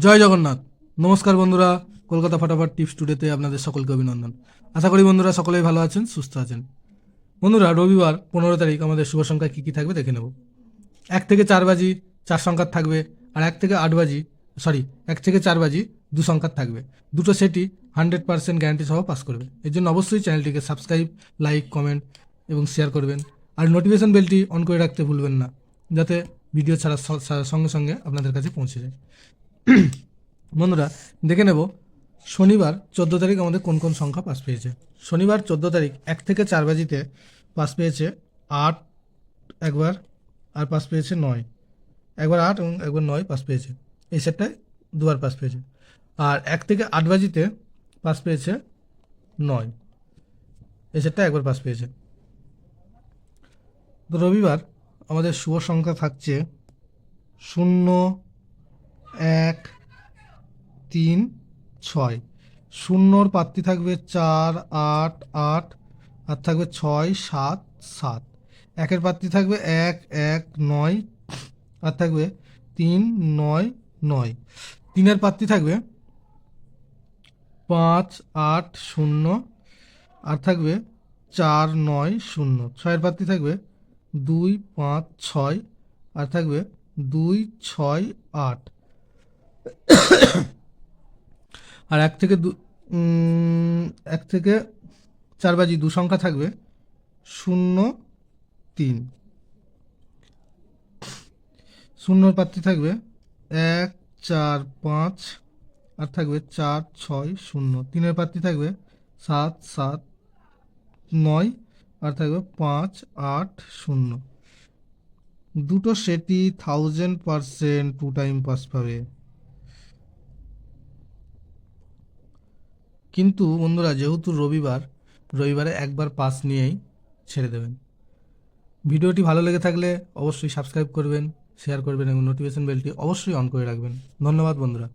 জয় জগন্নাথ। নমস্কার বন্ধুরা, কলকাতা ফাটাফাট টিপস টুডেতে আপনাদের সকলকে অভিনন্দন। আশা করি বন্ধুরা সকলেই ভালো আছেন, সুস্থ আছেন। বন্ধুরা, রবিবার 15 তারিখ আমাদের শুভ সংখ্যা কী কী থাকবে দেখে নেব। 1 থেকে 4 বাজি 4 সংখ্যার থাকবে, আর 1 থেকে 4 বাজি 2 সংখ্যার থাকবে। দুটো সেটই 100% গ্যারান্টি সহ পাস করবে। এর জন্য অবশ্যই চ্যানেলটিকে সাবস্ক্রাইব, লাইক, কমেন্ট এবং শেয়ার করবেন। আর নোটিফিকেশন বেলটি অন করে রাখতে ভুলবেন না, যাতে ভিডিও ছাড়ার সঙ্গে সঙ্গে আপনাদের কাছে পৌঁছে যায়। বন্ধুরা, দেখে নেব শনিবার 14 তারিখ আমাদের কোন কোন সংখ্যা পাস পেয়েছে। শনিবার 14 তারিখ 1 থেকে 4 বাজিতে পাস পেয়েছে 8 একবার, আর পাস পেয়েছে 9। একবার 8 এবং একবার 9 পাস পেয়েছে। এই সেটটায় দুবার পাস পেয়েছে। আর 1 থেকে 8 বাজিতে পাস পেয়েছে 9। এই সেটটা একবার পাস পেয়েছে। তো রবিবার আমাদের শুভ সংখ্যা থাকছে 0, 1, 3, 6। শূন্যর প্রার্থী থাকবে 4, 8, 8, আর থাকবে 6, 7, 7। একের প্রার্থী থাকবে 1, 1, 9, আর থাকবে 3, 9, 9। তিনের প্রার্থী থাকবে 5, 8, 0, আর থাকবে 4, 9, 0। ছয়ের প্রার্থী থাকবে 2, 5, 6, আর থাকবে 2, 6, 8। আর 1 থেকে 4 বাজি 2 সংখ্যা থাকবে 0, 3। শূন্যর প্রার্থী থাকবে 1, 4, 5, আর থাকবে 4, 6, 0। তিনের প্রার্থী থাকবে 7, 7, 9, আর থাকবে 5, 8, 0। দুটো সেটই 1000% 2 টাইম পাস পাবে। কিন্তু বন্ধুরা, যেহেতু রবিবারে একবার পাস নিয়েই ছেড়ে দেবেন। ভিডিওটি ভালো লেগে থাকলে অবশ্যই সাবস্ক্রাইব করবেন, শেয়ার করবেন এবং নোটিফিকেশন বেলটি অবশ্যই অন করে রাখবেন। ধন্যবাদ বন্ধুরা।